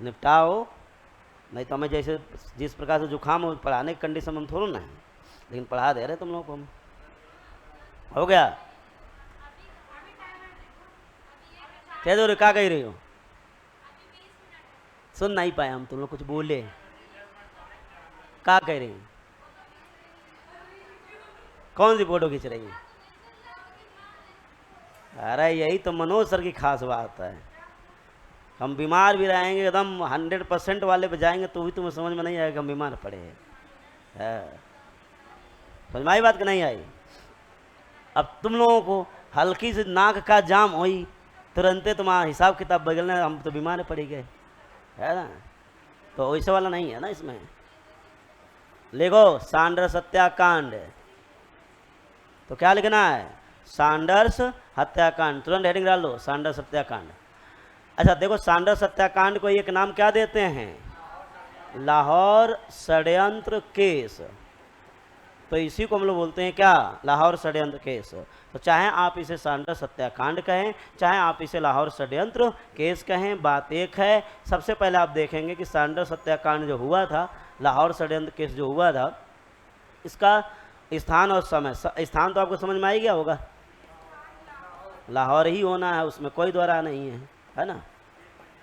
निपटाओ, नहीं तो हमें जैसे जिस प्रकार से जुकाम हो पढ़ाने की कंडीशन में हम थोड़ा ना है, लेकिन पढ़ा दे रहे तुम लोगों को हम। हो गया? कह दो रे, क्या कह रही हो? सुन नहीं पाए हम, तुम लोग कुछ बोले, क्या कह रही? कौन सी फोटो खींच रही है? अरे यही तो मनोज सर की खास बात है। हम बीमार भी रहेंगे एकदम 100% वाले पे जाएंगे तो भी तुम्हें समझ में नहीं आएगा हम बीमार पड़े हैं। समझ में आई बात कि नहीं आई? अब तुम लोगों को हल्की सी नाक का जाम हुई, तुरंते तुम्हारा हिसाब किताब बदलने, हम तो बीमार पड़ गए, है ना? तो वैसे वाला नहीं है ना इसमें। लिखो सैंडर्स हत्याकांड। तो क्या लिखना है? सैंडर्स हत्याकांड। तुरंत हेडिंग डाल लो, सैंडर्स हत्याकांड। अच्छा देखो, सैंडर्स हत्याकांड को एक नाम क्या देते हैं? लाहौर षड्यंत्र केस। तो इसी को हम लोग बोलते हैं क्या? लाहौर षड्यंत्र केस। तो चाहे आप इसे सैंडर्स हत्याकांड कहें, चाहे आप इसे लाहौर षड्यंत्र केस कहें, बात एक है। सबसे पहले आप देखेंगे कि सैंडर्स हत्याकांड जो हुआ था, लाहौर षड्यंत्र केस जो हुआ था, इसका स्थान और समय, स्थान तो आपको समझ में आ ही गया होगा, लाहौर ही होना है, उसमें कोई द्वारा नहीं है ना?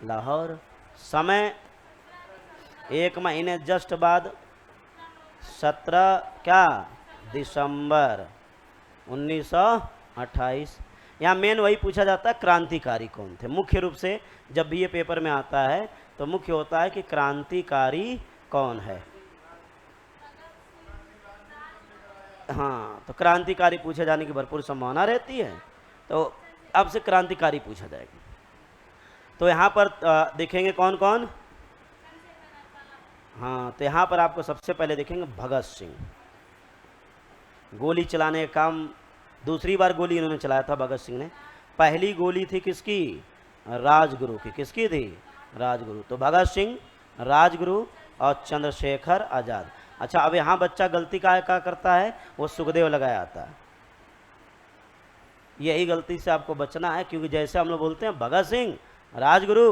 लाहौर। समय 1 महीने जस्ट बाद, 17 क्या दिसंबर 1928। यहाँ मेन वही पूछा जाता है, क्रांतिकारी कौन थे। मुख्य रूप से जब भी ये पेपर में आता है तो मुख्य होता है कि क्रांतिकारी कौन है। हाँ, तो क्रांतिकारी पूछे जाने की भरपूर संभावना रहती है, तो अब से क्रांतिकारी पूछा जाएगा। तो यहाँ पर देखेंगे कौन कौन। हाँ, तो यहाँ पर आपको सबसे पहले देखेंगे भगत सिंह। गोली चलाने का काम, दूसरी बार गोली इन्होंने चलाया था भगत सिंह ने। पहली गोली थी किसकी? राजगुरु की। किसकी थी? राजगुरु। तो भगत सिंह, राजगुरु और चंद्रशेखर आज़ाद। अच्छा, अब यहाँ बच्चा गलती का करता है, वो सुखदेव लगाया आता है। यही गलती से आपको बचना है, क्योंकि जैसे हम लोग बोलते हैं भगत सिंह, राजगुरु,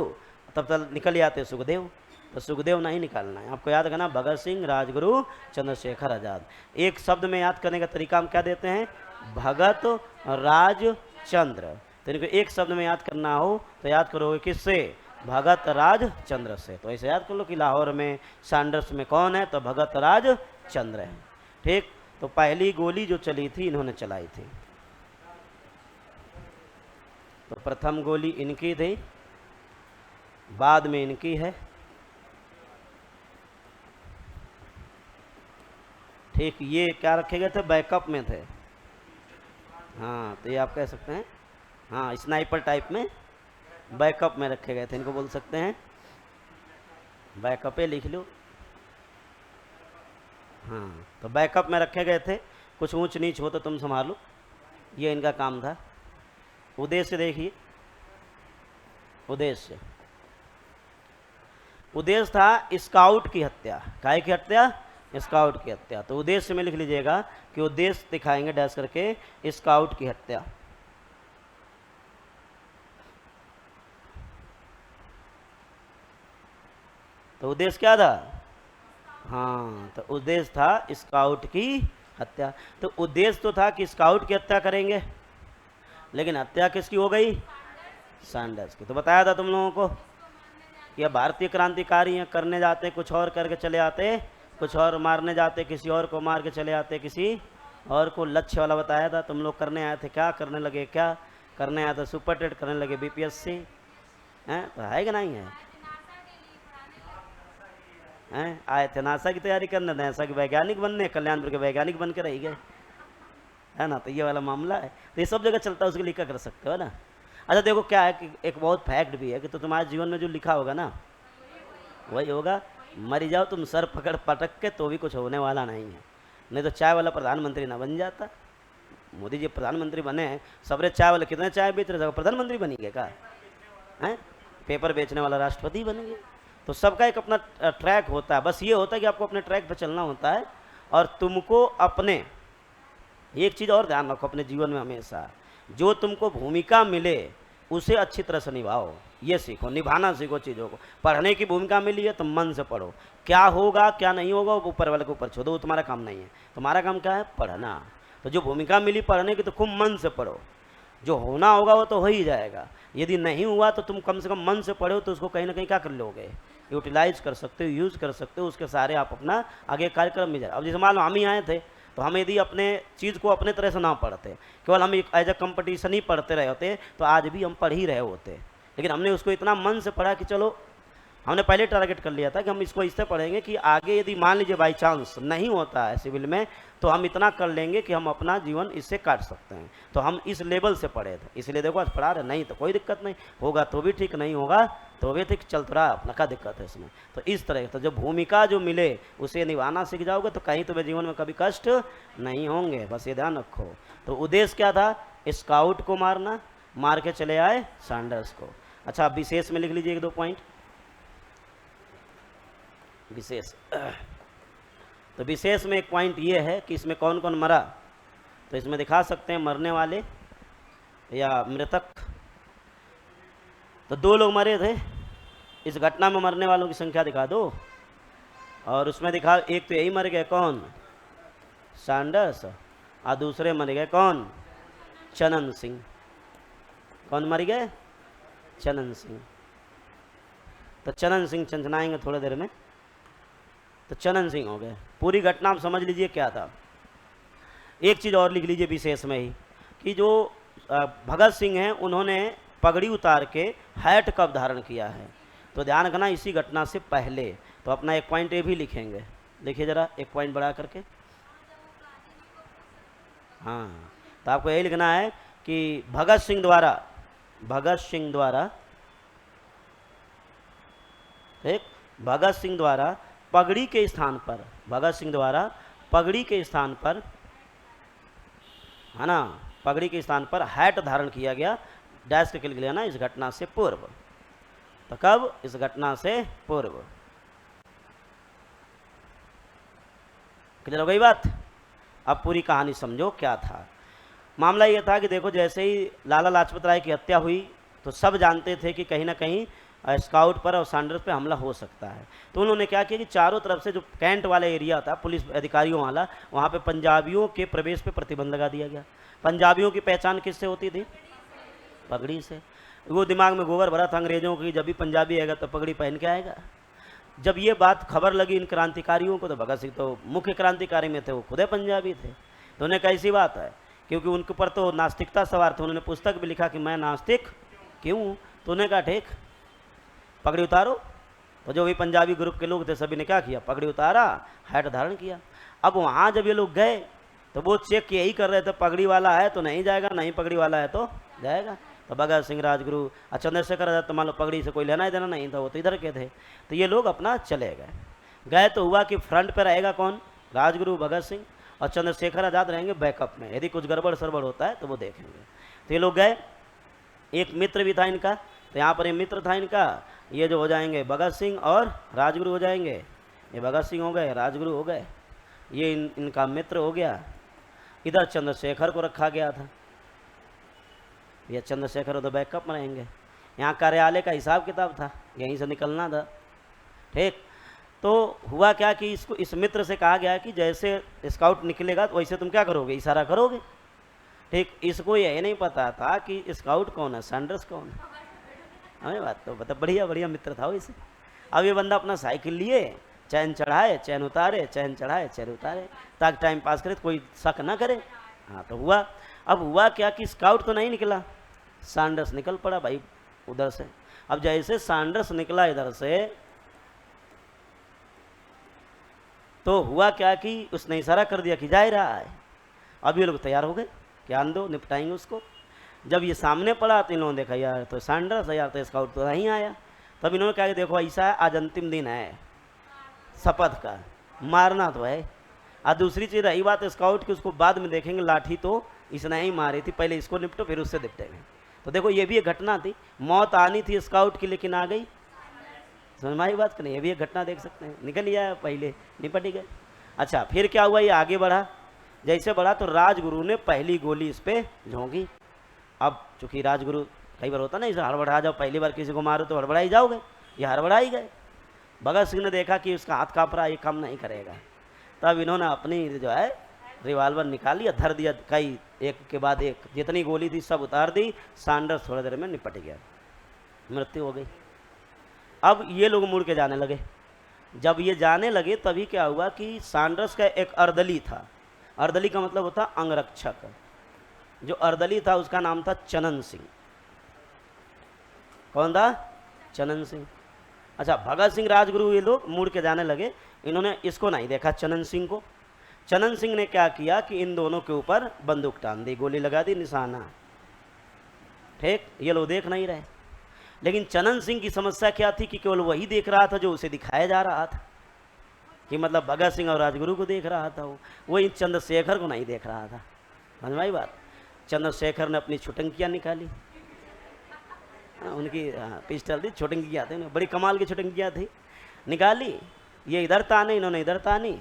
तब तक निकल जाते सुखदेव। तो सुखदेव नहीं निकालना है, आपको याद करना भगत सिंह, राजगुरु, चंद्रशेखर आज़ाद। एक शब्द में याद करने का तरीका हम क्या देते हैं? भगत, राज, चंद्र। तो इनको एक शब्द में याद करना हो तो याद करोगे किससे? भगत, राज, चंद्र से। तो ऐसे याद कर लो कि लाहौर में सैंडर्स में कौन है? तो भगत, राज, चंद्र है। ठीक। तो पहली गोली जो चली थी इन्होंने चलाई थी। तो प्रथम गोली इनकी थी, बाद में इनकी है। ठीक, ये क्या रखे गए थे? बैकअप में थे। हाँ, तो ये आप कह सकते हैं, हाँ, स्नाइपर टाइप में बैकअप में रखे गए थे, इनको बोल सकते हैं बैकअप। लिख लो। हाँ, तो बैकअप में रखे गए थे। कुछ ऊंच नीच हो तो तुम संभालो, ये इनका काम था। उद्देश्य देखिए, उद्देश्य उद्देश्य था स्काउट की हत्या। काय की हत्या? स्काउट की हत्या। तो उद्देश्य में लिख लीजिएगा कि उद्देश्य दिखाएंगे डैश करके, स्काउट की हत्या। तो उद्देश्य क्या था? हाँ, तो उद्देश्य था स्काउट की हत्या। तो उद्देश्य तो था कि स्काउट की हत्या करेंगे, लेकिन हत्या किसकी हो गई? सैंडर्स की। तो बताया था तुम लोगों को कि अब भारतीय क्रांतिकारी हैं, करने जाते कुछ और करके चले आते, कुछ और मारने जाते, किसी और को मार के चले आते, किसी और को लक्ष्य वाला बताया था। तुम लोग करने आए थे, क्या करने लगे? क्या करने आए थे? सुपर टेट करने लगे, बीपीएससी। हैं? तो है कि नहीं है? हैं? आए थे नासा की तैयारी करने, नासा के वैज्ञानिक बनने, कल्याणपुर के वैज्ञानिक बन के रह गए, है ना? तो ये वाला मामला है। तो ये सब जगह चलता है, उसके लिए क्या कर सकते हो ना। अच्छा देखो, क्या है कि एक बहुत फैक्ट भी है कि तो तुम्हारे जीवन में जो लिखा होगा ना वही होगा। मरी जाओ तुम सर पकड़ पटक के तो भी कुछ होने वाला नहीं है। नहीं तो चाय वाला प्रधानमंत्री ना बन जाता। मोदी जी प्रधानमंत्री बने हैं, सबरे चाय वाले कितने चाय बेच रहे थे, प्रधानमंत्री बनी गए क्या? हैं? पेपर बेचने वाला राष्ट्रपति बन गए। तो सबका एक अपना ट्रैक होता है, बस ये होता है कि आपको अपने ट्रैक पर चलना होता है। और तुमको अपने एक चीज़ और ध्यान रखो अपने जीवन में हमेशा, जो तुमको भूमिका मिले उसे अच्छी तरह से निभाओ, ये सीखो, निभाना सीखो चीज़ों को। पढ़ने की भूमिका मिली है तो मन से पढ़ो, क्या होगा क्या नहीं होगा वो ऊपर वाले के ऊपर छोड़ दो, वो तुम्हारा काम नहीं है। तुम्हारा काम क्या है? पढ़ना। तो जो भूमिका मिली पढ़ने की तो खूब मन से पढ़ो, जो होना होगा वो तो हो ही जाएगा। यदि नहीं हुआ तो तुम कम से कम मन से पढ़ो तो उसको कहीं ना कहीं क्या कर लोगे, यूटिलाइज कर सकते हो, यूज़ कर सकते हो, उसके सारे आप अपना आगे कार्यक्रम में जाए। अब जैसे मान लो हम ही आए थे तो हम यदि अपने चीज़ को अपने तरह से ना पढ़ते, केवल हम एज ए कंपटीशन ही पढ़ते रहे होते तो आज भी हम पढ़ ही रहे होते। लेकिन हमने उसको इतना मन से पढ़ा कि चलो हमने पहले टारगेट कर लिया था कि हम इसको इससे पढ़ेंगे कि आगे यदि मान लीजिए बाई चांस नहीं होता है सिविल में तो हम इतना कर लेंगे कि हम अपना जीवन इससे काट सकते हैं। तो हम इस लेवल से पढ़े थे, इसलिए देखो आज पढ़ा रहे, नहीं तो कोई दिक्कत नहीं, होगा तो भी ठीक, नहीं होगा तो भी ठीक, चल तो रहा अपना, क्या दिक्कत है इसमें। तो इस तरह तो जो भूमिका जो मिले उसे निभाना सीख जाओगे तो कहीं तुम्हें जीवन में कभी कष्ट नहीं होंगे, बस ये ध्यान रखो। तो उद्देश्य क्या था? स्काउट को मारना, मार के चले आए सैंडर्स को। अच्छा, विशेष में लिख लीजिए 1-2 पॉइंट विशेष। तो विशेष में एक पॉइंट ये है कि इसमें कौन कौन मरा, तो इसमें दिखा सकते हैं मरने वाले या मृतक। तो 2 लोग मरे थे, इस घटना में मरने वालों की संख्या दिखा दो। और उसमें दिखा, एक तो यही मर गए, कौन? सैंडर्स, और दूसरे मर गए कौन? चनन सिंह। कौन मर गए? चनन सिंह। तो चनन सिंह चंचनाएंगे थोड़ी देर में। तो चनन सिंह हो गए। पूरी घटना आप समझ लीजिए क्या था। एक चीज़ और लिख लीजिए विशेष में ही कि जो भगत सिंह हैं उन्होंने पगड़ी उतार के हैट कब धारण किया है, तो ध्यान रखना इसी घटना से पहले। तो अपना एक पॉइंट ये भी लिखेंगे, लिखिए जरा एक पॉइंट बढ़ा करके। हाँ, तो आपको यही लिखना है कि भगत सिंह द्वारा पगड़ी के स्थान पर, भगत सिंह द्वारा पगड़ी के स्थान पर, है ना, पगड़ी के स्थान पर हैट धारण किया गया, डैश के लिख लेना, इस घटना से पूर्व। तो कब? इस घटना से पूर्व। क्लियर हो गई बात? अब पूरी कहानी समझो क्या था। मामला यह था कि देखो, जैसे ही लाला लाजपत राय की हत्या हुई तो सब जानते थे कि कहीं ना कहीं स्काउट पर और सैंडर्स पे हमला हो सकता है। तो उन्होंने क्या किया कि चारों तरफ से जो कैंट वाला एरिया था पुलिस अधिकारियों वाला, वहाँ पे पंजाबियों के प्रवेश पे प्रतिबंध लगा दिया गया। पंजाबियों की पहचान किससे होती थी? पगड़ी से। वो दिमाग में गोबर भरा था अंग्रेजों की, जब भी पंजाबी आएगा तो पगड़ी पहन के आएगा। जब ये बात खबर लगी इन क्रांतिकारियों को, तो भगत सिंह तो मुख्य क्रांतिकारी में थे, वो खुद पंजाबी थे। तो उन्हें कैसी बात है, क्योंकि उनके ऊपर तो नास्तिकता सवार था। उन्होंने पुस्तक भी लिखा कि मैं नास्तिक क्यों। तो उन्हें कहा ठीक, पगड़ी उतारो। तो जो भी पंजाबी ग्रुप के लोग थे सभी ने क्या किया? पगड़ी उतारा, हैट धारण किया। अब वहाँ जब ये लोग गए तो वो चेक यही कर रहे थे, पगड़ी वाला है तो नहीं जाएगा, नहीं पगड़ी वाला है तो जाएगा। तो भगत सिंह, राजगुरु और चंद्रशेखर आजाद तो मान लो पगड़ी से कोई लेना ही देना नहीं था, वो तो इधर के थे। तो ये लोग अपना चले गए। तो हुआ कि फ्रंट पे रहेगा कौन? राजगुरु, भगत सिंह, और चंद्रशेखर आजाद रहेंगे बैकअप में, यदि कुछ गड़बड़ सड़बड़ होता है तो वो देखेंगे। तो ये लोग गए। एक मित्र भी था इनका, तो यहाँ पर ये मित्र था इनका, ये जो हो जाएंगे भगत सिंह और राजगुरु हो जाएंगे। ये भगत सिंह हो गए, राजगुरु हो गए, ये इनका मित्र हो गया। इधर चंद्रशेखर को रखा गया था, ये चंद्रशेखर उधर बैकअप में रहेंगे। यहाँ कार्यालय का हिसाब किताब था, यहीं से निकलना था, ठीक। तो हुआ क्या कि इसको, इस मित्र से कहा गया कि जैसे स्काउट निकलेगा तो वैसे तुम क्या करोगे? इशारा करोगे, ठीक। इसको यही नहीं पता था कि स्काउट कौन है, सैंडर्स कौन है। हमें बात तो बता, बढ़िया बढ़िया मित्र था वैसे। अब ये बंदा अपना साइकिल लिए, चैन चढ़ाए चैन उतारे, चैन चढ़ाए चैन उतारे, ताकि टाइम पास करे तो कोई शक ना करे। हाँ, तो हुआ। अब हुआ क्या कि स्काउट तो नहीं निकला, सैंडर्स निकल पड़ा भाई उधर से। अब जैसे सैंडर्स निकला इधर से, तो हुआ क्या कि उसने इशारा कर दिया कि जा ही रहा है। अब ये लोग तैयार हो गए कि आन दो, निपटाएंगे उसको। जब ये सामने पड़ा तो इन्होंने देखा यार तो सैंडर्स है, यार तो स्काउट तो नहीं आया। तब इन्होंने कहा कि देखो ऐसा है, आज अंतिम दिन है शपथ का, मारना तो है। और दूसरी चीज़ रही बात स्काउट की, उसको बाद में देखेंगे, लाठी तो इसने ही मारी थी, पहले इसको निपटो फिर उससे निपटेंगे। तो देखो ये भी एक घटना थी, मौत आनी थी स्काउट की लेकिन आ गई। समझ में आई बात कि नहीं? ये भी एक घटना देख सकते हैं, निकल लिया पहले, निपट ही गए। अच्छा, फिर क्या हुआ, ये आगे बढ़ा। जैसे बढ़ा तो राजगुरु ने पहली गोली इस पर झोंकी। अब चूंकि राजगुरु कई बार होता ना, इसे हड़बड़ा जाओ, पहली बार किसी को मारो तो हड़बड़ा ही जाओगे, ये हड़बड़ा ही गए। भगत सिंह ने देखा कि उसका हाथ काँप रहा, ये काम नहीं करेगा, तब इन्होंने अपनी जो है रिवाल्वर निकाली और धर दिया, कई एक के बाद एक जितनी गोली थी सब उतार दी। सैंडर्स थोड़ी देर में निपट गया, मृत्यु हो गई। अब ये लोग मुड़ के जाने लगे। जब ये जाने लगे तभी क्या हुआ कि सैंडर्स का एक अर्दली था, अर्दली का मतलब होता अंगरक्षक, जो अर्दली था उसका नाम था चनन सिंह। कौन था? चनन सिंह। अच्छा, भगत सिंह, राजगुरु ये लोग मुड़ के जाने लगे, इन्होंने इसको नहीं देखा चनन सिंह को। चनन सिंह ने क्या किया कि इन दोनों के ऊपर बंदूक टान दी, गोली लगा दी, निशाना, ठीक। ये लोग देख नहीं रहे, लेकिन चनन सिंह की समस्या क्या थी कि केवल वही देख रहा था जो उसे दिखाया जा रहा था, कि मतलब भगत सिंह और राजगुरु को देख रहा था, वो इन चंद्रशेखर को नहीं देख रहा था। समझ में आई बात? चंद्रशेखर ने अपनी छुटंकियाँ निकाली, उनकी पिस्टल थी, छुटंकियाँ थी, बड़ी कमाल की छुटंकियाँ थी, निकाली। ये इधर ताने, इन्होंने इधर तानी,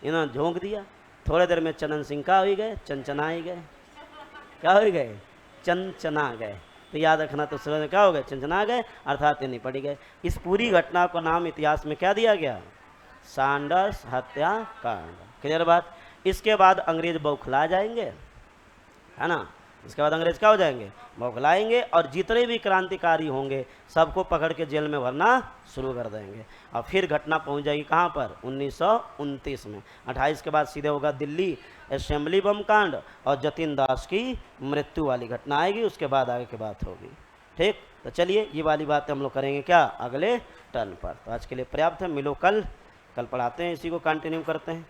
इन्होंने झोंक दिया। थोड़ी देर में चनन सिंह का हो गए, चनचना ही गए। क्या हो गए? चनचना गए। तो याद रखना, तो समझ क्या हो गए? चंचना गए, अर्थात ये निपट गए। इस पूरी घटना को नाम इतिहास में क्या दिया गया? सैंडर्स हत्याकांड। क्लियर बात? इसके बाद अंग्रेज बौखला जाएंगे, है ना। इसके बाद अंग्रेज क्या हो जाएंगे? बौखलाएंगे, और जितने भी क्रांतिकारी होंगे सबको पकड़ के जेल में भरना शुरू कर देंगे। और फिर घटना पहुंच जाएगी कहाँ पर? 1929 में। 28 के बाद सीधे होगा दिल्ली असेंबली बम कांड और जतिन दास की मृत्यु वाली घटना आएगी, उसके बाद आगे की बात होगी। ठीक, तो चलिए ये वाली बातें हम लोग करेंगे क्या? अगले टर्न पर। तो आज के लिए पर्याप्त है, मिलो कल पढ़ाते हैं, इसी को कंटिन्यू करते हैं।